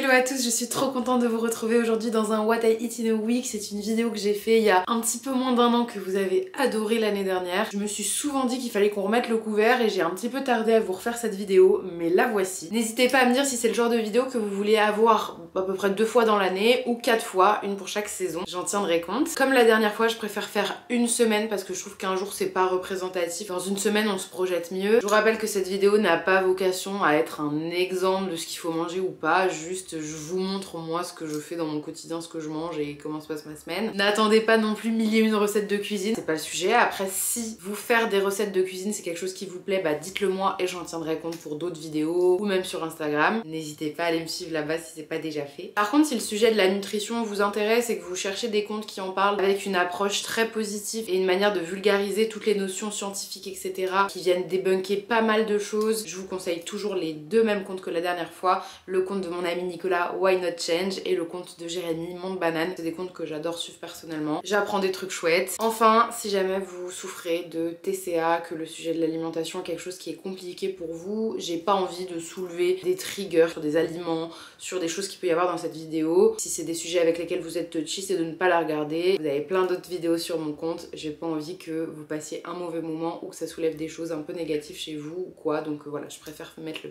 Hello à tous, je suis trop contente de vous retrouver aujourd'hui dans un What I Eat in a Week. C'est une vidéo que j'ai fait il y a un petit peu moins d'un an, que vous avez adoré l'année dernière. Je me suis souvent dit qu'il fallait qu'on remette le couvert et j'ai un petit peu tardé à vous refaire cette vidéo, mais la voici. N'hésitez pas à me dire si c'est le genre de vidéo que vous voulez avoir à peu près 2 fois dans l'année ou 4 fois, une pour chaque saison. J'en tiendrai compte. Comme la dernière fois, je préfère faire une semaine parce que je trouve qu'un jour c'est pas représentatif. Dans une semaine on se projette mieux. Je vous rappelle que cette vidéo n'a pas vocation à être un exemple de ce qu'il faut manger ou pas, juste je vous montre moi ce que je fais dans mon quotidien, ce que je mange et comment se passe ma semaine. N'attendez pas non plus 1001 recettes de cuisine, c'est pas le sujet. Après, si vous faire des recettes de cuisine c'est quelque chose qui vous plaît, bah dites-le moi et j'en tiendrai compte pour d'autres vidéos ou même sur Instagram. N'hésitez pas à aller me suivre là-bas si c'est pas déjà fait. Par contre, si le sujet de la nutrition vous intéresse et que vous cherchez des comptes qui en parlent avec une approche très positive et une manière de vulgariser toutes les notions scientifiques, etc., qui viennent débunker pas mal de choses, je vous conseille toujours les deux mêmes comptes que la dernière fois. Le compte de mon ami Nicolas, Why Not Change, et le compte de Jérémy, Monde Banane. C'est des comptes que j'adore suivre personnellement. J'apprends des trucs chouettes. Enfin, si jamais vous souffrez de TCA, que le sujet de l'alimentation est quelque chose qui est compliqué pour vous, j'ai pas envie de soulever des triggers sur des aliments, sur des choses qu'il peut y avoir dans cette vidéo. Si c'est des sujets avec lesquels vous êtes touchy, c'est de ne pas la regarder. Vous avez plein d'autres vidéos sur mon compte. J'ai pas envie que vous passiez un mauvais moment ou que ça soulève des choses un peu négatives chez vous ou quoi. Donc voilà, je préfère mettre le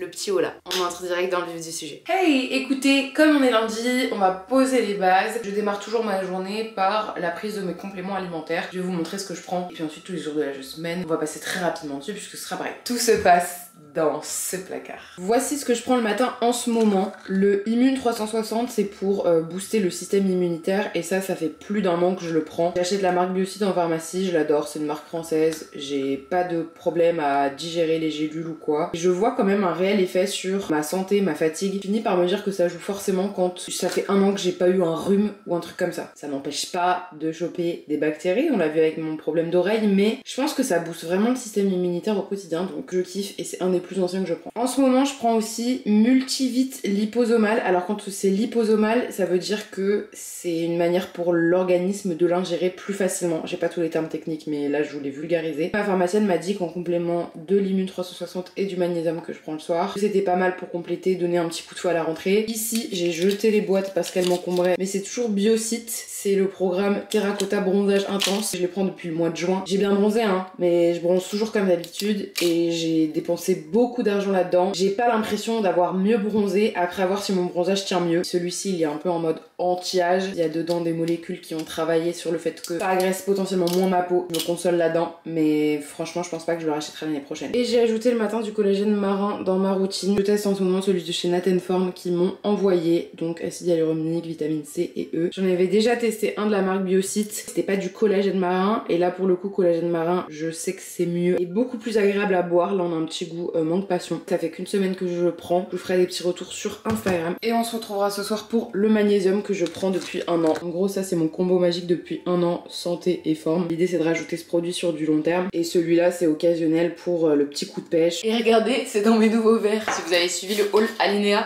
petit haut là. On entre direct dans le vif du sujet. Hey, écoutez, comme on est lundi, on va poser les bases. Je démarre toujours ma journée par la prise de mes compléments alimentaires. Je vais vous montrer ce que je prends et puis ensuite tous les jours de la semaine. On va passer très rapidement dessus puisque ce sera pareil. Tout se passe dans ce placard. Voici ce que je prends le matin en ce moment. Le Immune 360, c'est pour booster le système immunitaire et ça fait plus d'un an que je le prends. J'achète la marque Biocide en pharmacie, je l'adore, c'est une marque française. J'ai pas de problème à digérer les gélules ou quoi. Je vois quand même un réel effet sur ma santé, ma fatigue. Je finis par me dire que ça joue forcément quand ça fait un an que j'ai pas eu un rhume ou un truc comme ça. Ça m'empêche pas de choper des bactéries, on l'a vu avec mon problème d'oreille, mais je pense que ça booste vraiment le système immunitaire au quotidien, donc je kiffe et c'est un des plus anciens que je prends. En ce moment, je prends aussi Multivite liposomal. Alors quand c'est liposomal, ça veut dire que c'est une manière pour l'organisme de l'ingérer plus facilement. J'ai pas tous les termes techniques, mais là je vous les vulgariser. Ma pharmacienne m'a dit qu'en complément de l'Immune 360 et du magnésium que je prends le soir, c'était pas mal pour compléter, donner un petit coup de fouet à la rentrée. Ici, j'ai jeté les boîtes parce qu'elles m'encombraient, mais c'est toujours Biocite. C'est le programme Terracotta Bronzage Intense. Je les prends depuis le mois de juin. J'ai bien bronzé, hein, mais je bronze toujours comme d'habitude et j'ai dépensé beaucoup d'argent là-dedans. J'ai pas l'impression d'avoir mieux bronzé après avoir si mon bronzage tient mieux. Celui-ci, il est un peu en mode anti-âge. Il y a dedans des molécules qui ont travaillé sur le fait que ça agresse potentiellement moins ma peau. Je me console là-dedans, mais franchement, je pense pas que je le rachèterai l'année prochaine. Et j'ai ajouté le matin du collagène marin dans ma routine. Je teste en ce moment celui de chez Natenform qui m'ont envoyé, donc acide hyaluronique, vitamine C et E. J'en avais déjà testé un de la marque Biocite. C'était pas du collagène marin, et là pour le coup, collagène marin, je sais que c'est mieux et beaucoup plus agréable à boire. Là, on a un petit goût manque passion. Ça fait qu'une semaine que je le prends. Je vous ferai des petits retours sur Instagram. Et on se retrouvera ce soir pour le magnésium que je prends depuis un an. En gros, ça c'est mon combo magique depuis un an, santé et forme. L'idée c'est de rajouter ce produit sur du long terme. Et celui-là c'est occasionnel pour le petit coup de pêche. Et regardez, c'est dans mes nouveaux verres. Si vous avez suivi le haul Alinéa.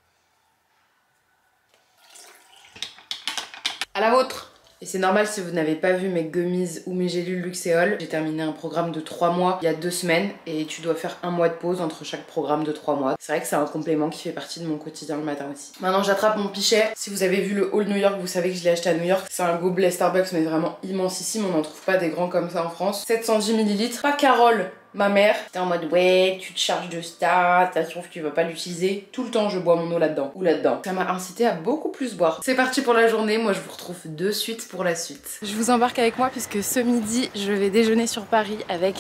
À la vôtre! Et c'est normal si vous n'avez pas vu mes gummies ou mes gélules Luxéol. J'ai terminé un programme de 3 mois il y a 2 semaines et tu dois faire un mois de pause entre chaque programme de 3 mois. C'est vrai que c'est un complément qui fait partie de mon quotidien le matin aussi. Maintenant j'attrape mon pichet. Si vous avez vu le haul New York, vous savez que je l'ai acheté à New York. C'est un gobelet Starbucks mais vraiment immensissime. On n'en trouve pas des grands comme ça en France. 710 ml. Pas Carole, ma mère, c'était en mode ouais, tu te charges de ça, ça se trouve que tu vas pas l'utiliser. Tout le temps je bois mon eau là-dedans ou là-dedans. Ça m'a incité à beaucoup plus boire. C'est parti pour la journée, moi je vous retrouve de suite pour la suite. Je vous embarque avec moi puisque ce midi je vais déjeuner sur Paris avec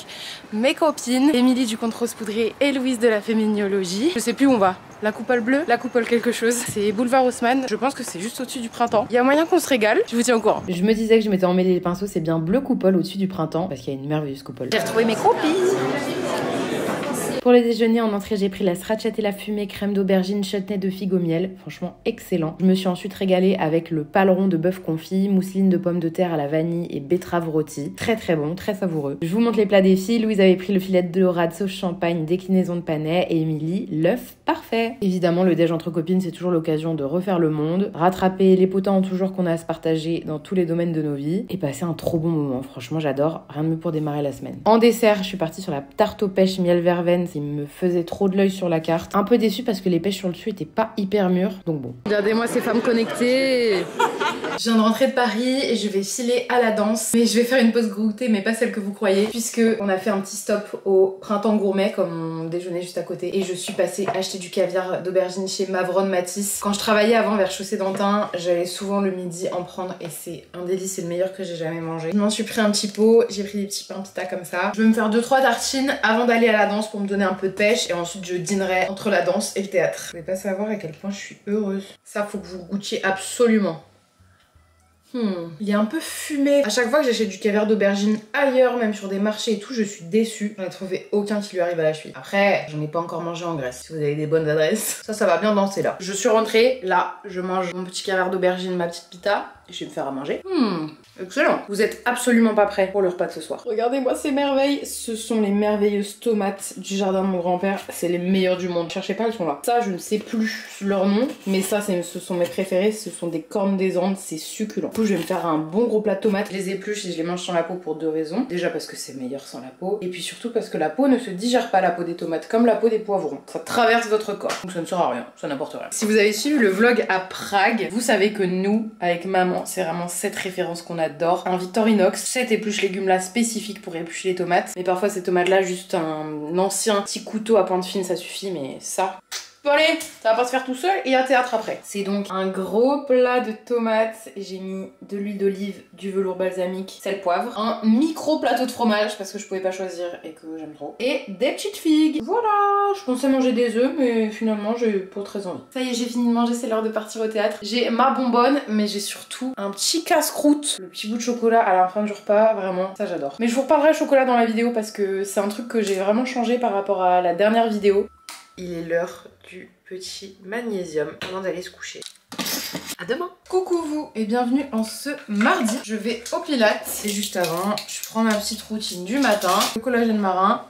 mes copines, Émilie du Compte Rose Poudré et Louise de la Féminologie. Je sais plus où on va. La coupole bleue, la coupole quelque chose. C'est boulevard Haussmann. Je pense que c'est juste au-dessus du printemps. Il y a moyen qu'on se régale. Je vous tiens au courant. Je me disais que je m'étais emmêlé les pinceaux. C'est bien bleu coupole au-dessus du printemps parce qu'il y a une merveilleuse coupole. J'ai retrouvé mes copines. Pour le déjeuner, en entrée, j'ai pris la stracciatella fumée, crème d'aubergine, chutney de figue au miel. Franchement, excellent. Je me suis ensuite régalée avec le paleron de bœuf confit, mousseline de pommes de terre à la vanille et betterave rôtie. Très très bon, très savoureux. Je vous montre les plats des filles. Louise avait pris le filet de dorade sauce champagne, déclinaison de panais, et Émilie, l'œuf parfait. Évidemment, le déj entre copines, c'est toujours l'occasion de refaire le monde, rattraper les potins en tout genre qu'on a à se partager dans tous les domaines de nos vies et passer un trop bon moment. Franchement, j'adore. Rien de mieux pour démarrer la semaine. En dessert, je suis partie sur la tarte aux pêches miel verveine il me faisait trop de l'œil sur la carte. Un peu déçue parce que les pêches sur le dessus étaient pas hyper mûres, donc bon. Regardez-moi ces femmes connectées. Je viens de rentrer de Paris et je vais filer à la danse. Mais je vais faire une pause goûter, mais pas celle que vous croyez, puisque on a fait un petit stop au Printemps Gourmet, comme on déjeunait juste à côté. Et je suis passée acheter du caviar d'aubergine chez Mavron Matisse. Quand je travaillais avant vers Chaussée d'Antin, j'allais souvent le midi en prendre et c'est un délice, c'est le meilleur que j'ai jamais mangé. Je m'en suis pris un petit pot, j'ai pris des petits pains pita comme ça. Je vais me faire 2-3 tartines avant d'aller à la danse pour me donner un peu de pêche et ensuite je dînerai entre la danse et le théâtre. Vous pouvez pas savoir à quel point je suis heureuse. Ça, faut que vous goûtiez absolument. Il est un peu fumé. À chaque fois que j'achète du caviar d'aubergine ailleurs, même sur des marchés et tout, je suis déçue. J'en ai trouvé aucun qui lui arrive à la cheville. Après, j'en ai pas encore mangé en Grèce. Si vous avez des bonnes adresses, ça va bien danser là. Je suis rentrée, là, je mange mon petit caviar d'aubergine, ma petite pita. Et je vais me faire à manger. Excellent. Vous êtes absolument pas prêts pour le repas de ce soir. Regardez-moi ces merveilles. Ce sont les merveilleuses tomates du jardin de mon grand-père. C'est les meilleures du monde. Cherchez pas, elles sont là. Ça, je ne sais plus leur nom, mais ça, ce sont mes préférés. Ce sont des cornes des Andes. C'est succulent. Du coup, je vais me faire un bon gros plat de tomates. Je les épluche et je les mange sans la peau pour 2 raisons. Déjà parce que c'est meilleur sans la peau. Et puis surtout parce que la peau ne se digère pas, la peau des tomates, comme la peau des poivrons. Ça traverse votre corps. Donc ça ne sert à rien. Ça n'apporte rien. Si vous avez suivi le vlog à Prague, vous savez que nous, avec maman, c'est vraiment cette référence qu'on adore. Un Victorinox, cette épluche légumes là spécifique pour éplucher les tomates. Mais parfois ces tomates là, juste un ancien petit couteau à pointe fine, ça suffit, mais ça... Bon allez, ça va pas se faire tout seul et à théâtre après. C'est donc un gros plat de tomates. J'ai mis de l'huile d'olive, du velours balsamique, sel, poivre. Un micro plateau de fromage parce que je pouvais pas choisir et que j'aime trop. Et des petites figues. Voilà, je pensais manger des œufs mais finalement j'ai pas très envie. Ça y est, j'ai fini de manger, c'est l'heure de partir au théâtre. J'ai ma bonbonne mais j'ai surtout un petit casse-croûte. Le petit bout de chocolat à la fin du repas, vraiment, ça j'adore. Mais je vous reparlerai chocolat dans la vidéo parce que c'est un truc que j'ai vraiment changé par rapport à la dernière vidéo. Il est l'heure du petit magnésium avant d'aller se coucher. À demain. Coucou vous et bienvenue en ce mardi. Je vais au Pilates et juste avant, je prends ma petite routine du matin. Le collagène marin.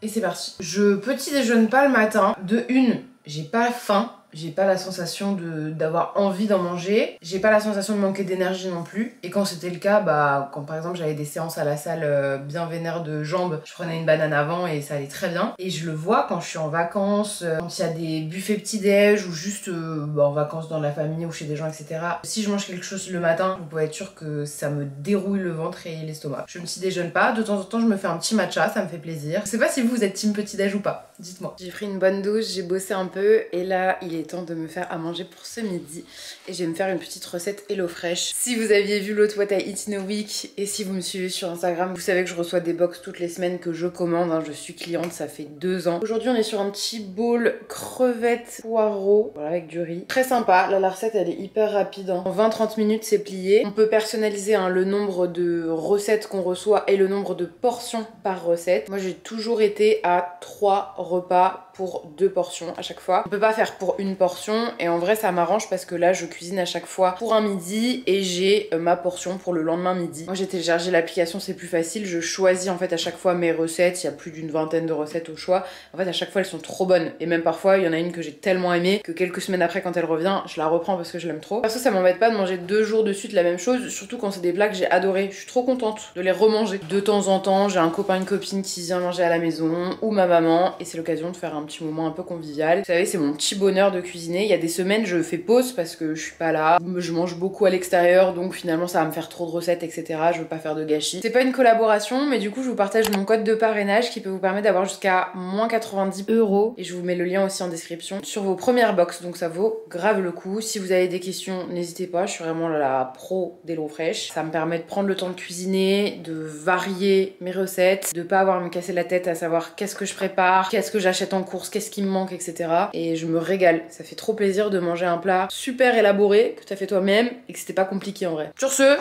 Et c'est parti. Je petit déjeune pas le matin. De une, j'ai pas faim. J'ai pas la sensation d'avoir envie d'en manger. J'ai pas la sensation de manquer d'énergie non plus. Et quand c'était le cas, bah quand par exemple j'avais des séances à la salle bien vénères de jambes, je prenais une banane avant et ça allait très bien. Et je le vois quand je suis en vacances, quand il y a des buffets petit-déj ou juste en vacances dans la famille ou chez des gens, etc. Si je mange quelque chose le matin, vous pouvez être sûr que ça me dérouille le ventre et l'estomac. Je ne petit déjeune pas. De temps en temps, je me fais un petit matcha, ça me fait plaisir. Je sais pas si vous êtes team petit-déj ou pas. Dites-moi. J'ai pris une bonne douche, j'ai bossé un peu et là, il est temps de me faire à manger pour ce midi et je vais me faire une petite recette HelloFresh. Si vous aviez vu l'autre What I Eat in a Week et si vous me suivez sur Instagram, vous savez que je reçois des box toutes les semaines que je commande, hein. Je suis cliente, ça fait 2 ans. Aujourd'hui on est sur un petit bowl crevettes poireaux, voilà, avec du riz. Très sympa, là la recette elle est hyper rapide, hein. En 20-30 minutes c'est plié. On peut personnaliser hein, le nombre de recettes qu'on reçoit et le nombre de portions par recette. Moi j'ai toujours été à 3 repas pour 2 portions à chaque fois. On peut pas faire pour une portion et en vrai ça m'arrange parce que là je cuisine à chaque fois pour un midi et j'ai ma portion pour le lendemain midi. Moi j'ai téléchargé l'application, c'est plus facile, je choisis en fait à chaque fois mes recettes, il y a plus d'une vingtaine de recettes au choix. En fait à chaque fois elles sont trop bonnes et même parfois il y en a une que j'ai tellement aimée que quelques semaines après quand elle revient je la reprends parce que je l'aime trop. Perso ça m'embête pas de manger 2 jours de suite la même chose, surtout quand c'est des plats que j'ai adorés. Je suis trop contente de les remanger. De temps en temps j'ai un copain, une copine qui vient manger à la maison ou ma maman et c'est l'occasion de faire un petit moment un peu convivial. Vous savez c'est mon petit bonheur de cuisiner. Il y a des semaines je fais pause parce que je suis pas là, je mange beaucoup à l'extérieur donc finalement ça va me faire trop de recettes etc. Je veux pas faire de gâchis. C'est pas une collaboration mais du coup je vous partage mon code de parrainage qui peut vous permettre d'avoir jusqu'à moins 90 € et je vous mets le lien aussi en description sur vos premières box donc ça vaut grave le coup. Si vous avez des questions n'hésitez pas, je suis vraiment la pro d'HelloFresh. Ça me permet de prendre le temps de cuisiner, de varier mes recettes, de pas avoir à me casser la tête à savoir qu'est-ce que je prépare, qu'est-ce que j'achète en course, qu'est-ce qui me manque etc. Et je me régale, ça fait trop plaisir de manger un plat super élaboré que tu as fait toi-même et que c'était pas compliqué en vrai. Sur ce,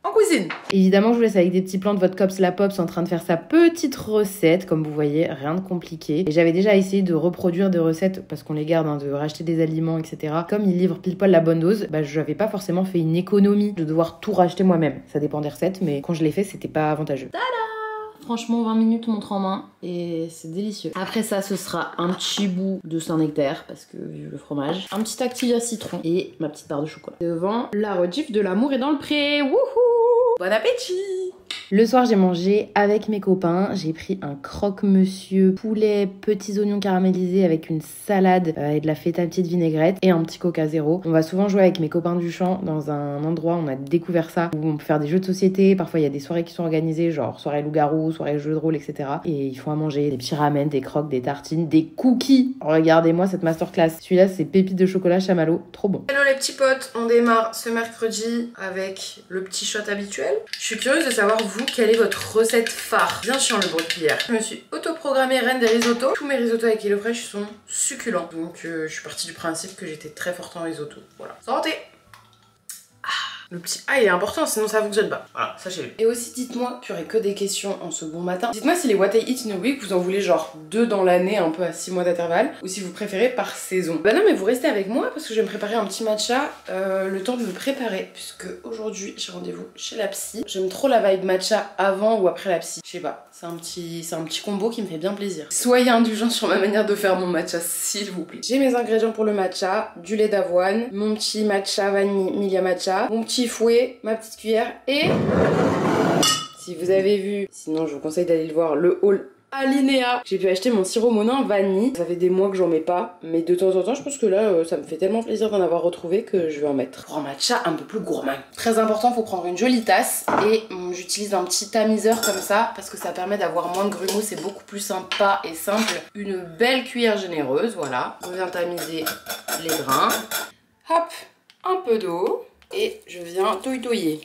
en cuisine. Évidemment je vous laisse avec des petits plans de votre Cops la Pops en train de faire sa petite recette, comme vous voyez, rien de compliqué. Et j'avais déjà essayé de reproduire des recettes, parce qu'on les garde, hein, de racheter des aliments, etc. Comme ils livrent pile poil la bonne dose, bah je n'avais pas forcément fait une économie de devoir tout racheter moi-même. Ça dépend des recettes, mais quand je l'ai fait, c'était pas avantageux. Tada! Franchement 20 minutes montre en main et c'est délicieux. Après ça ce sera un petit bout de Saint-Nectaire parce que vu le fromage, un petit Activia citron et ma petite barre de chocolat. Devant la rediff de l'amour est dans le pré. Wouhou! Bon appétit! Le soir, j'ai mangé avec mes copains. J'ai pris un croque-monsieur poulet, petits oignons caramélisés avec une salade et de la feta petite vinaigrette et un petit coca zéro. On va souvent jouer avec mes copains du champ dans un endroit, on a découvert ça, où on peut faire des jeux de société. Parfois, il y a des soirées qui sont organisées, genre soirée loup-garou, soirée jeux de rôle, etc. Et ils font à manger des petits ramen, des croques, des tartines, des cookies. Regardez-moi cette masterclass. Celui-là, c'est pépites de chocolat chamallow, trop bon. Hello les petits potes, on démarre ce mercredi avec le petit shot habituel. Je suis curieuse de savoir, vous, quelle est votre recette phare. Bien chiant le bruit de cuillère. Je me suis autoprogrammée reine des risottos. Tous mes risottos avec HelloFresh sont succulents. Donc je suis partie du principe que j'étais très forte en risotto. Voilà. Santé! Le petit A il est important, sinon ça fonctionne pas. Voilà, sachez-le. Et aussi dites-moi, tu aurais que des questions en ce bon matin. Dites-moi si les What I Eat in a Week, vous en voulez genre 2 dans l'année, un peu à 6 mois d'intervalle, ou si vous préférez par saison. Bah non mais vous restez avec moi parce que je vais me préparer un petit matcha le temps de me préparer. Puisque aujourd'hui j'ai rendez-vous chez la psy. J'aime trop la vibe matcha avant ou après la psy. Je sais pas, c'est un petit combo qui me fait bien plaisir. Soyez indulgents sur ma manière de faire mon matcha s'il vous plaît. J'ai mes ingrédients pour le matcha, du lait d'avoine, mon petit matcha vanille Milia matcha, mon petit fouet, ma petite cuillère et si vous avez vu, sinon je vous conseille d'aller le voir, le haul Alinéa. J'ai pu acheter mon sirop Monin vanille. Ça fait des mois que j'en mets pas, mais de temps en temps je pense que là ça me fait tellement plaisir d'en avoir retrouvé que je vais en mettre. Pour un matcha un peu plus gourmand. Très important, faut prendre une jolie tasse et j'utilise un petit tamiseur comme ça parce que ça permet d'avoir moins de grumeaux, c'est beaucoup plus sympa et simple. Une belle cuillère généreuse, voilà. On vient tamiser les grains. Hop, un peu d'eau. Et je viens touiller.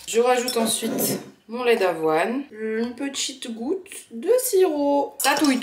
Je rajoute ensuite mon lait d'avoine, une petite goutte de sirop. Ça touille.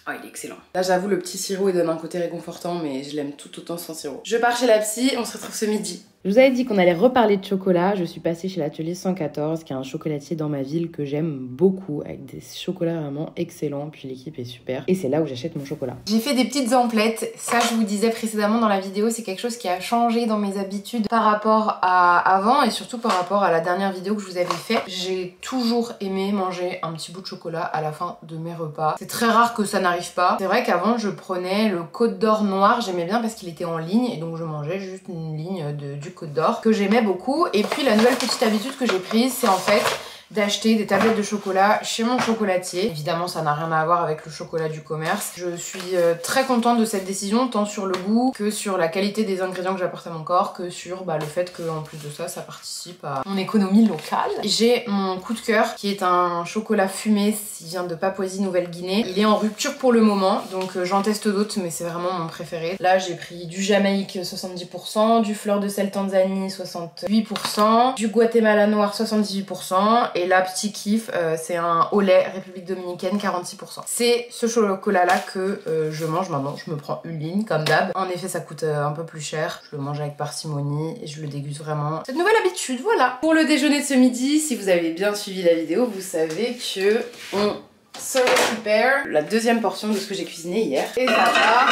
Oh, il est excellent. Là, j'avoue, le petit sirop, il donne un côté réconfortant, mais je l'aime tout autant sans sirop. Je pars chez la psy, on se retrouve ce midi. Je vous avais dit qu'on allait reparler de chocolat. Je suis passée chez l'atelier 114, qui est un chocolatier dans ma ville que j'aime beaucoup, avec des chocolats vraiment excellents. Puis l'équipe est super. Et c'est là où j'achète mon chocolat. J'ai fait des petites emplettes. Ça, je vous disais précédemment dans la vidéo, c'est quelque chose qui a changé dans mes habitudes par rapport à avant et surtout par rapport à la dernière vidéo que je vous avais fait. J'ai toujours aimé manger un petit bout de chocolat à la fin de mes repas. C'est très rare que ça n'arrive pas. C'est vrai qu'avant, je prenais le Côte d'Or noir. J'aimais bien parce qu'il était en ligne et donc je mangeais juste une ligne du Côte d'Or que j'aimais beaucoup. Et puis la nouvelle petite habitude que j'ai prise, c'est en fait d'acheter des tablettes de chocolat chez mon chocolatier. Évidemment, ça n'a rien à voir avec le chocolat du commerce. Je suis très contente de cette décision, tant sur le goût que sur la qualité des ingrédients que j'apporte à mon corps, que sur le fait qu'en plus de ça, ça participe à mon économie locale. J'ai mon coup de cœur qui est un chocolat fumé, il vient de Papouasie-Nouvelle-Guinée. Il est en rupture pour le moment, donc j'en teste d'autres, mais c'est vraiment mon préféré. Là, j'ai pris du Jamaïque 70%, du fleur de sel Tanzanie 68%, du Guatemala noir 78%, et là, petit kiff, c'est un au lait République Dominicaine 46%. C'est ce chocolat-là que je mange maintenant. Je me prends une ligne comme d'hab. En effet, ça coûte un peu plus cher. Je le mange avec parcimonie et je le déguste vraiment. Cette nouvelle habitude, voilà. Pour le déjeuner de ce midi, si vous avez bien suivi la vidéo, vous savez que on se récupère la deuxième portion de ce que j'ai cuisiné hier. Et ça va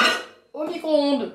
au micro-ondes.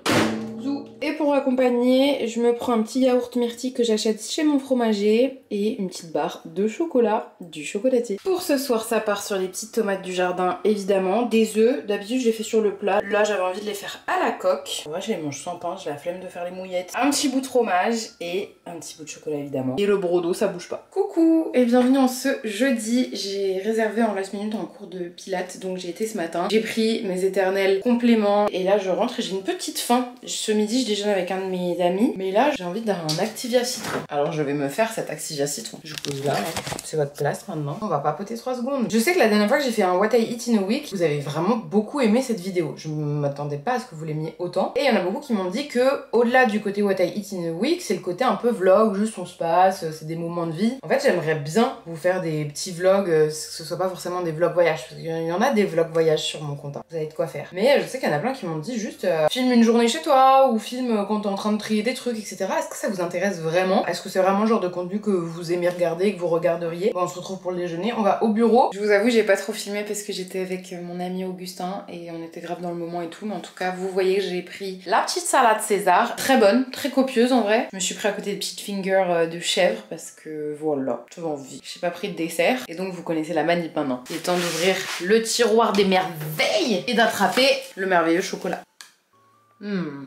Et pour accompagner, je me prends un petit yaourt myrtille que j'achète chez mon fromager et une petite barre de chocolat du chocolatier. Pour ce soir, ça part sur les petites tomates du jardin, évidemment. Des œufs, d'habitude je les fais sur le plat. Là, j'avais envie de les faire à la coque. Moi, je les mange sans pain, j'ai la flemme de faire les mouillettes. Un petit bout de fromage et un petit bout de chocolat, évidemment. Et le brodo, ça bouge pas. Coucou et bienvenue en ce jeudi. J'ai réservé en last minute un cours de pilates, donc j'ai été ce matin. J'ai pris mes éternels compléments et là, je rentre et j'ai une petite faim. Ce midi, je déjeune avec un de mes amis, mais là j'ai envie d'un Activia citron. Alors je vais me faire cet Activia citron. Je vous pose là, hein. C'est votre place maintenant. On va papoter 3 secondes. Je sais que la dernière fois que j'ai fait un What I Eat in a Week, vous avez vraiment beaucoup aimé cette vidéo. Je m'attendais pas à ce que vous l'aimiez autant. Et il y en a beaucoup qui m'ont dit que au-delà du côté What I Eat in a Week, c'est le côté un peu vlog, juste on se passe, c'est des moments de vie. En fait, j'aimerais bien vous faire des petits vlogs, que ce soit pas forcément des vlogs voyages, parce qu'il y en a des vlogs voyages sur mon compte. Hein. Vous avez de quoi faire. Mais je sais qu'il y en a plein qui m'ont dit juste filme une journée chez toi ou filme quand t'es en train de trier des trucs, etc. Est-ce que ça vous intéresse vraiment? Est-ce que c'est vraiment le genre de contenu que vous aimez regarder et que vous regarderiez? Bon, on se retrouve pour le déjeuner, on va au bureau. Je vous avoue, j'ai pas trop filmé parce que j'étais avec mon ami Augustin et on était grave dans le moment et tout, mais en tout cas, vous voyez que j'ai pris la petite salade César, très bonne, très copieuse en vrai. Je me suis pris à côté de petites fingers de chèvre parce que voilà, j'avais envie. J'ai pas pris de dessert et donc vous connaissez la manip maintenant. Il est temps d'ouvrir le tiroir des merveilles et d'attraper le merveilleux chocolat.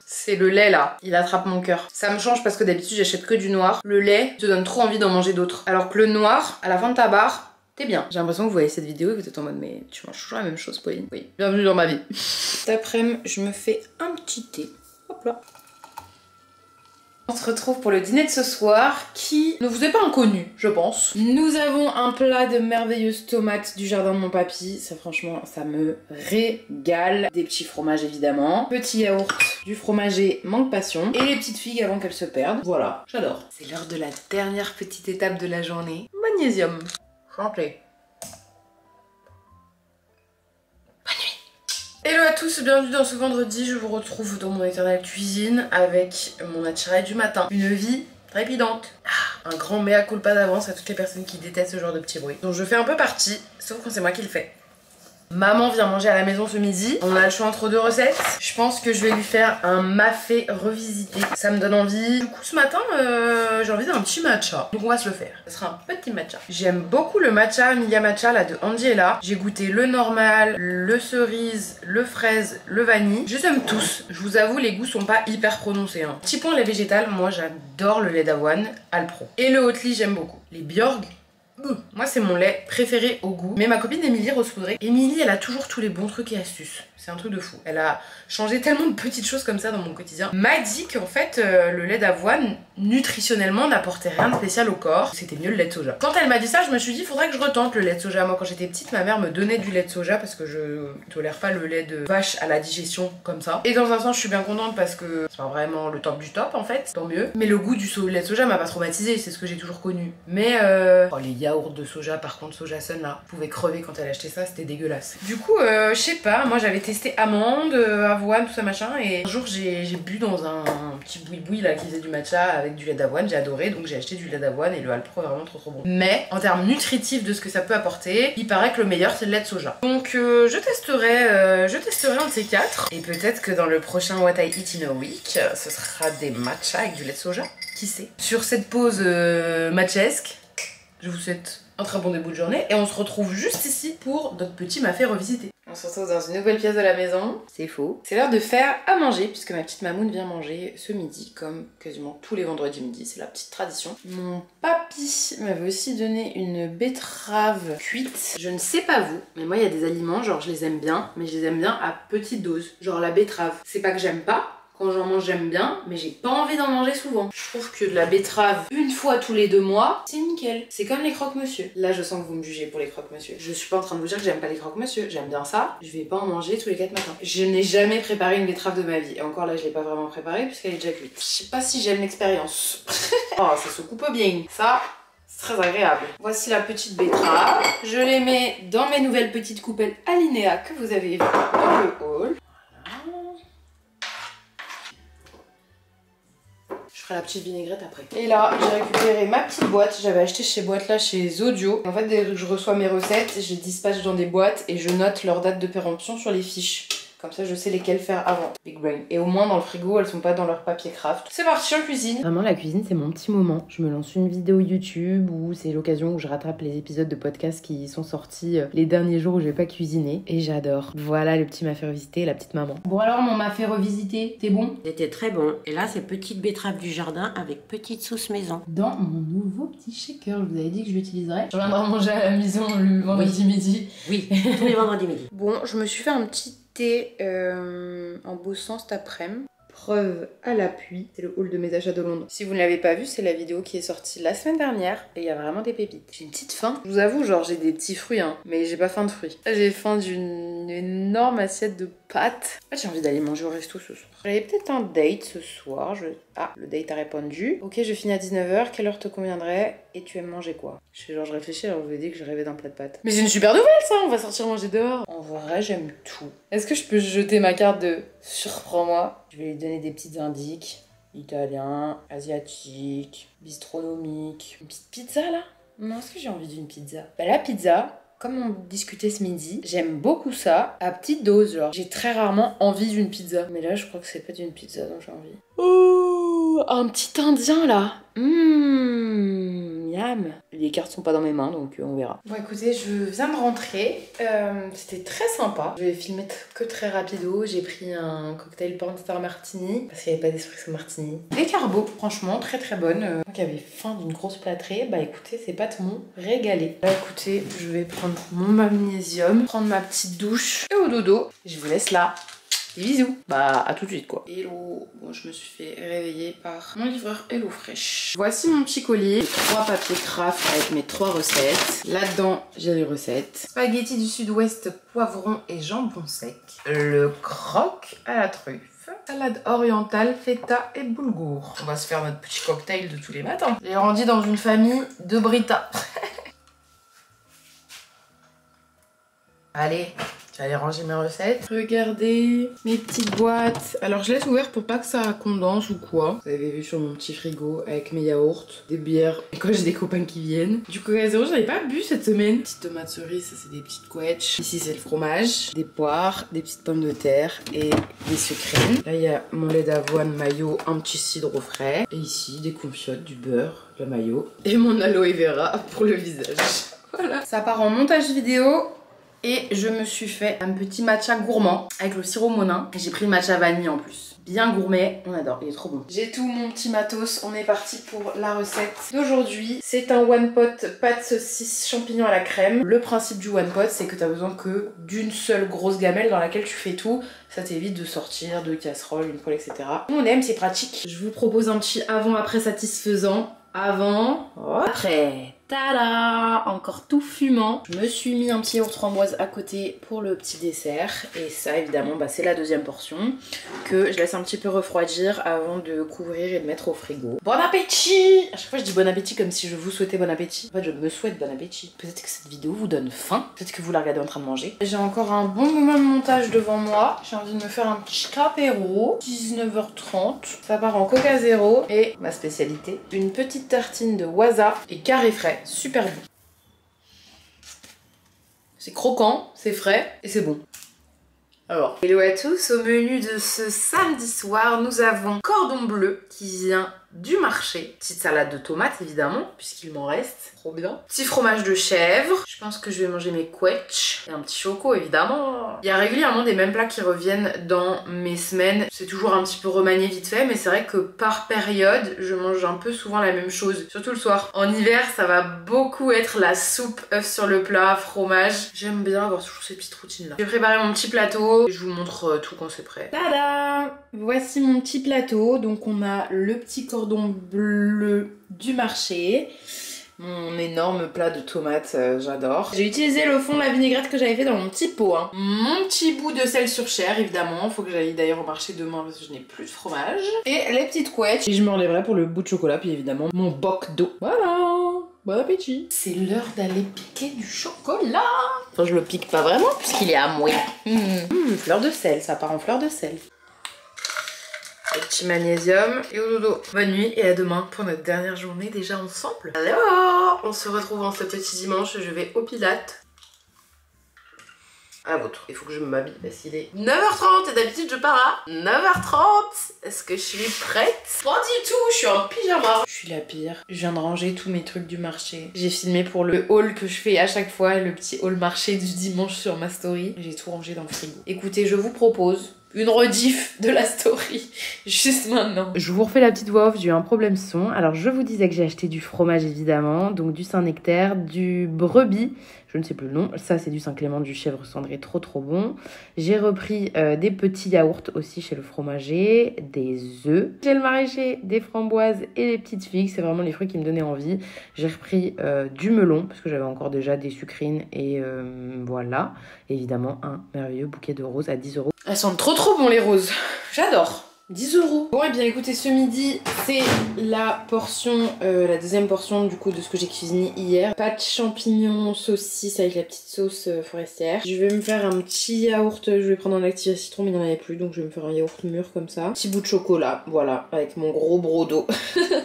C'est le lait là, il attrape mon cœur. Ça me change parce que d'habitude j'achète que du noir. Le lait te donne trop envie d'en manger d'autres. Alors que le noir, à la fin de ta barre, t'es bien. J'ai l'impression que vous voyez cette vidéo et vous êtes en mode mais tu manges toujours la même chose Pauline. Oui, bienvenue dans ma vie. Cet après-midi, je me fais un petit thé. Hop là. On se retrouve pour le dîner de ce soir qui ne vous est pas inconnu, je pense. Nous avons un plat de merveilleuses tomates du jardin de mon papy. Ça franchement, ça me régale. Des petits fromages évidemment. Petit yaourt du fromager mangue passion. Et les petites figues avant qu'elles se perdent. Voilà, j'adore. C'est l'heure de la dernière petite étape de la journée. Magnésium. Chanté. Hello à tous, bienvenue dans ce vendredi, je vous retrouve dans mon éternelle cuisine avec mon attirail du matin. Une vie trépidante. Un grand mea culpa d'avance à toutes les personnes qui détestent ce genre de petits bruits. Donc je fais un peu partie, sauf quand c'est moi qui le fais. Maman vient manger à la maison ce midi, on a le choix entre deux recettes. Je pense que je vais lui faire un mafé revisité, ça me donne envie. Du coup ce matin j'ai envie d'un petit matcha, donc on va se le faire. Ce sera un petit matcha. J'aime beaucoup le matcha Emilia Matcha là de Andiela. J'ai goûté le normal, le cerise, le fraise, le vanille. Je les aime tous, je vous avoue les goûts sont pas hyper prononcés. Petit point lait végétal, moi j'adore le lait d'avoine Alpro. Et le Oatly j'aime beaucoup. Les Bjorg, moi c'est mon lait préféré au goût. Mais ma copine Émilie Rose-Poudrée, Émilie elle a toujours tous les bons trucs et astuces. C'est un truc de fou. Elle a changé tellement de petites choses comme ça dans mon quotidien. M'a dit qu'en fait le lait d'avoine nutritionnellement n'apportait rien de spécial au corps. C'était mieux le lait de soja. Quand elle m'a dit ça je me suis dit faudrait que je retente le lait de soja. Moi quand j'étais petite ma mère me donnait du lait de soja parce que je tolère pas le lait de vache à la digestion comme ça. Et dans un sens je suis bien contente parce que c'est pas vraiment le top du top en fait. Tant mieux. Mais le goût du lait de soja m'a pas traumatisée. C'est ce que j'ai toujours connu. Mais les yaourts de soja par contre Soja Sun là, vous pouvez crever quand elle achetait ça, c'était dégueulasse. Du coup je sais pas, moi j'avais testé amande, avoine, tout ça machin et un jour j'ai bu dans un petit boui-boui là qui faisait du matcha avec du lait d'avoine, j'ai adoré donc j'ai acheté du lait d'avoine et le Alpro est vraiment trop bon. Mais en termes nutritifs de ce que ça peut apporter, il paraît que le meilleur c'est le lait de soja. Donc je testerai un de ces quatre et peut-être que dans le prochain What I Eat in a Week ce sera des matchas avec du lait de soja, qui sait. Sur cette pause matchesque, je vous souhaite un très bon début de journée et on se retrouve juste ici pour notre petit mafé revisité. On se retrouve dans une nouvelle pièce de la maison, c'est faux. C'est l'heure de faire à manger puisque ma petite mamoune vient manger ce midi comme quasiment tous les vendredis midi, c'est la petite tradition. Mon papy m'avait aussi donné une betterave cuite. Je ne sais pas vous, mais moi il y a des aliments, genre je les aime bien, mais je les aime bien à petite dose. Genre la betterave, c'est pas que j'aime pas. Quand j'en mange j'aime bien, mais j'ai pas envie d'en manger souvent. Je trouve que de la betterave une fois tous les 2 mois, c'est nickel. C'est comme les croque-monsieur. Là je sens que vous me jugez pour les croque-monsieur. Je suis pas en train de vous dire que j'aime pas les croque-monsieur, j'aime bien ça. Je vais pas en manger tous les 4 matins. Je n'ai jamais préparé une betterave de ma vie. Et encore là je l'ai pas vraiment préparée puisqu'elle est déjà cuite. Je sais pas si j'aime l'expérience. Oh ça se coupe bien. Ça... c'est très agréable. Voici la petite betterave. Je les mets dans mes nouvelles petites coupelles Alinea que vous avez vues dans le haul. Je ferai la petite vinaigrette après. Et là, j'ai récupéré ma petite boîte. J'avais acheté chez Boîte là chez Zodio. En fait, dès que je reçois mes recettes, je les dispatche dans des boîtes et je note leur date de péremption sur les fiches. Comme ça, je sais lesquelles faire avant. Big brain. Et au moins, dans le frigo, elles sont pas dans leur papier craft. C'est parti en cuisine. Vraiment, la cuisine, c'est mon petit moment. Je me lance une vidéo YouTube ou c'est l'occasion où je rattrape les épisodes de podcast qui sont sortis les derniers jours où je vais pas cuisiner. Et j'adore. Voilà le petit mafé revisité et la petite maman. Bon alors, mon mafé revisité, c'est bon? C'était très bon. Et là, c'est petite betterave du jardin avec petite sauce maison. Dans mon nouveau petit shaker, je vous avais dit que je l'utiliserais. Je reviendrai manger à la maison le vendredi midi. Oui, tous les vendredis midi. Bon, je me suis fait un petit thé en bossant cet après-midi. Preuve à l'appui, c'est le haul de mes achats de Londres. Si vous ne l'avez pas vu, c'est la vidéo qui est sortie la semaine dernière et il y a vraiment des pépites. J'ai une petite faim. Je vous avoue, genre j'ai des petits fruits, mais j'ai pas faim de fruits. Là, j'ai faim d'une énorme assiette de pâtes. En fait, j'ai envie d'aller manger au resto ce soir. J'avais peut-être un date ce soir. Ah, le date a répondu. Ok, je finis à 19h. Quelle heure te conviendrait? Et tu aimes manger quoi? Je réfléchis, alors je vous ai dit que je rêvais d'un plat de pâtes. Mais c'est une super nouvelle ça, on va sortir manger dehors. En vrai, j'aime tout. Est-ce que je peux jeter ma carte de surprends-moi? Je vais lui donner des petites indices. Italien, asiatique, bistronomique. Une petite pizza là? Non, est-ce que j'ai envie d'une pizza? Bah la pizza, comme on discutait ce midi, j'aime beaucoup ça à petite dose, genre. J'ai très rarement envie d'une pizza. Mais là, je crois que c'est pas d'une pizza dont j'ai envie. Oh, un petit indien là. Miam Miam. Les cartes sont pas dans mes mains, donc on verra. Bon écoutez, je viens de rentrer, c'était très sympa. Je vais filmer que très rapido, j'ai pris un cocktail Pornstar Martini, parce qu'il n'y avait pas d'espresso martini. Des carbos, franchement très très bonnes. Moi qui avais faim d'une grosse plâtrée, bah écoutez, ces pâtes m'ont régalé. Là écoutez, je vais prendre mon magnésium, prendre ma petite douche et au dodo. Je vous laisse là. Des bisous. Bah à tout de suite quoi. Hello. Bon je me suis fait réveiller par mon livreur Hello Fresh. Voici mon petit colis. 3 papiers craft avec mes 3 recettes. Là-dedans j'ai les recettes. Spaghetti du sud-ouest, poivron et jambon sec. Le croque à la truffe. Salade orientale, feta et boulgour. On va se faire notre petit cocktail de tous les matins. J'ai grandi dans une famille de Brita. Allez. J'allais ranger mes recettes. Regardez mes petites boîtes. Alors je laisse ouvert pour pas que ça condense ou quoi. Vous avez vu sur mon petit frigo avec mes yaourts, des bières. Et quand j'ai des copains qui viennent. Du Coca Zéro, j'en ai pas bu cette semaine. Petites tomates cerises, ça c'est des petites quetches. Ici c'est le fromage, des poires, des petites pommes de terre et des sucrines. Là il y a mon lait d'avoine mayo, un petit cidre au frais. Et ici des confiottes, du beurre, le mayo. Et mon aloe vera pour le visage. Voilà. Ça part en montage vidéo. Et je me suis fait un petit matcha gourmand avec le sirop Monin. Et j'ai pris le matcha vanille en plus. Bien gourmet, on adore, il est trop bon. J'ai tout mon petit matos, on est parti pour la recette d'aujourd'hui. C'est un one pot pâte saucisse champignons à la crème. Le principe du one pot, c'est que t'as besoin que d'une seule grosse gamelle dans laquelle tu fais tout. Ça t'évite de sortir de casserole, une poêle, etc. On aime, c'est pratique. Je vous propose un petit avant-après satisfaisant. Avant, après. Tada! Encore tout fumant. Je me suis mis un petit yaourt framboise à côté pour le petit dessert. Et ça, évidemment, bah, c'est la deuxième portion que je laisse un petit peu refroidir avant de couvrir et de mettre au frigo. Bon appétit! À chaque fois, je dis bon appétit comme si je vous souhaitais bon appétit. En fait, je me souhaite bon appétit. Peut-être que cette vidéo vous donne faim. Peut-être que vous la regardez en train de manger. J'ai encore un bon moment de montage devant moi. J'ai envie de me faire un petit apéro. 19h30. Ça part en Coca Zéro. Et ma spécialité, une petite tartine de waza et carré frais. Super bon. C'est croquant, c'est frais et c'est bon. Alors, hello à tous, au menu de ce samedi soir, nous avons cordon bleu qui vient du marché. Petite salade de tomates évidemment, puisqu'il m'en reste. Trop bien. Petit fromage de chèvre. Je pense que je vais manger mes quetches. Et un petit choco évidemment. Il y a régulièrement des mêmes plats qui reviennent dans mes semaines. C'est toujours un petit peu remanié vite fait, mais c'est vrai que par période, je mange un peu souvent la même chose. Surtout le soir. En hiver, ça va beaucoup être la soupe, œuf sur le plat, fromage. J'aime bien avoir toujours ces petites routines là. J'ai préparé mon petit plateau. Je vous montre tout quand c'est prêt. Tada! Voici mon petit plateau. Donc on a le petit cordon bleu du marché. Mon énorme plat de tomates, j'adore. J'ai utilisé le fond de la vinaigrette que j'avais fait dans mon petit pot. Hein. Mon petit bout de sel sur chair, évidemment. Faut que j'aille d'ailleurs au marché demain parce que je n'ai plus de fromage. Et les petites couettes. Et je me relèverai pour le bout de chocolat, puis évidemment mon boc d'eau. Voilà! Bon appétit! C'est l'heure d'aller piquer du chocolat! Enfin, je le pique pas vraiment puisqu'il est à moi. Fleur de sel, ça part en fleur de sel. Le petit magnésium et au dodo. Bonne nuit et à demain pour notre dernière journée déjà ensemble. Alors, on se retrouve en ce petit dimanche, je vais au Pilates. À vôtre. Il faut que je m'habille parce qu'il est 9h30 et d'habitude je pars à 9h30. Est-ce que je suis prête? Pas du tout, je suis en pyjama. Je suis la pire. Je viens de ranger tous mes trucs du marché. J'ai filmé pour le haul que je fais à chaque fois, le petit haul marché du dimanche sur ma story. J'ai tout rangé dans le frigo. Écoutez, je vous propose une rediff de la story juste maintenant. Je vous refais la petite voix off, j'ai eu un problème son. Alors je vous disais que j'ai acheté du fromage évidemment, donc du Saint-Nectaire, du brebis, je ne sais plus le nom, ça c'est du Saint-Clément, du chèvre cendré, trop bon. J'ai repris des petits yaourts aussi chez le fromager, des œufs. J'ai le maraîcher, des framboises et des petites figues, c'est vraiment les fruits qui me donnaient envie. J'ai repris du melon, parce que j'avais encore déjà des sucrines et voilà. Et évidemment un merveilleux bouquet de roses à 10 €. Elles sentent trop bon les roses. J'adore. 10 €. Bon et bien écoutez, ce midi c'est la portion, la deuxième portion du coup de ce que j'ai cuisiné hier. Pâte champignons saucisse avec la petite sauce forestière. Je vais me faire un petit yaourt, je vais prendre un Activia citron mais il n'y en avait plus donc je vais me faire un yaourt mûr comme ça. Petit bout de chocolat, voilà, avec mon gros brodo.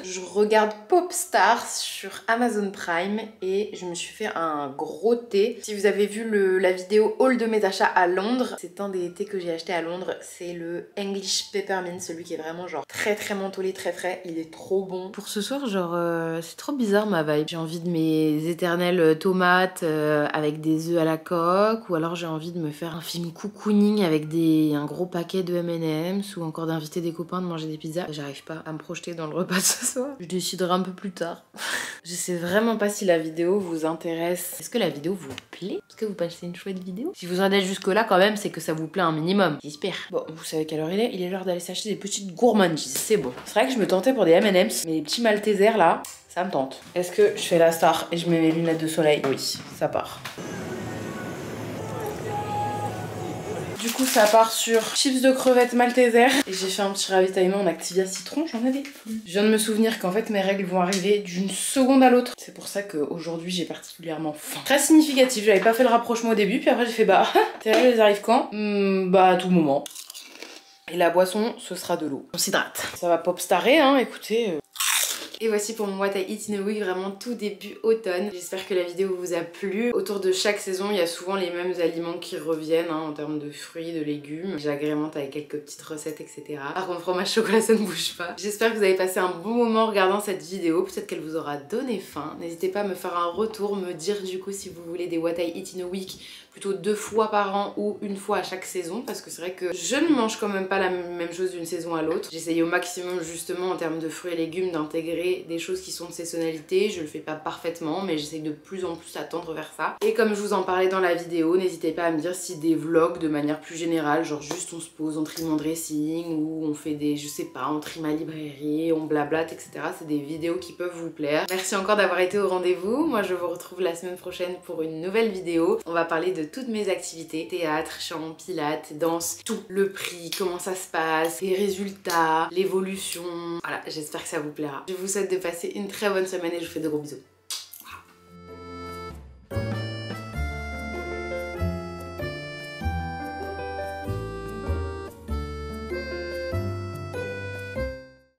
Je regarde Popstars sur Amazon Prime et je me suis fait un gros thé. Si vous avez vu la vidéo haul de mes achats à Londres, c'est un des thés que j'ai acheté à Londres, c'est le English Peppermint Charmine, celui qui est vraiment genre très très mentholé, très frais. Il est trop bon. Pour ce soir, genre, c'est trop bizarre ma vibe. J'ai envie de mes éternelles tomates avec des œufs à la coque, ou alors j'ai envie de me faire un film cocooning avec un gros paquet de M&M's, ou encore d'inviter des copains, de manger des pizzas. J'arrive pas à me projeter dans le repas de ce soir. Je déciderai un peu plus tard. Je sais vraiment pas si la vidéo vous intéresse. Est-ce que la vidéo vous plaît? Est-ce que vous passez une chouette vidéo? Si vous en êtes jusque là quand même, c'est que ça vous plaît un minimum. J'espère. Bon, vous savez quelle heure il est? Il est l'heure d'aller s'acheter des petites gourmandises. C'est bon. C'est vrai que je me tentais pour des M&M's, mais les petits Maltesers là, ça me tente. Est-ce que je fais la star et je mets mes lunettes de soleil? Oui, ça part. Du coup, ça part sur chips de crevettes Malteser. Et j'ai fait un petit ravitaillement en Activia citron, j'en avais plus. Je viens de me souvenir qu'en fait mes règles vont arriver d'une seconde à l'autre. C'est pour ça qu'aujourd'hui j'ai particulièrement faim. Très significatif, j'avais pas fait le rapprochement au début, puis après j'ai fait bah, tes règles elles arrivent quand? Bah à tout moment. Et la boisson, ce sera de l'eau. On s'hydrate. Ça va popstarer, hein, écoutez. Et voici pour mon What I Eat in a Week, vraiment tout début automne. J'espère que la vidéo vous a plu. Autour de chaque saison, il y a souvent les mêmes aliments qui reviennent en termes de fruits, de légumes. J'agrémente avec quelques petites recettes, etc. Par contre, fromage chocolat, ça ne bouge pas. J'espère que vous avez passé un bon moment en regardant cette vidéo. Peut-être qu'elle vous aura donné faim. N'hésitez pas à me faire un retour, me dire du coup si vous voulez des What I Eat in a Week plutôt 2 fois par an ou 1 fois à chaque saison, parce que c'est vrai que je ne mange quand même pas la même chose d'une saison à l'autre. J'essaye au maximum justement en termes de fruits et légumes d'intégrer des choses qui sont de saisonnalité. Je le fais pas parfaitement, mais j'essaye de plus en plus à tendre vers ça. Et comme je vous en parlais dans la vidéo, n'hésitez pas à me dire si des vlogs de manière plus générale, genre juste on se pose, on trime en dressing, ou on fait des, je sais pas, on trime à librairie, on blablate, etc. C'est des vidéos qui peuvent vous plaire. Merci encore d'avoir été au rendez-vous. Moi je vous retrouve la semaine prochaine pour une nouvelle vidéo. On va parler de toutes mes activités, théâtre, chant, pilates, danse, tout, le prix, comment ça se passe, les résultats, l'évolution. Voilà, j'espère que ça vous plaira. Je vous souhaite de passer une très bonne semaine et je vous fais de gros bisous.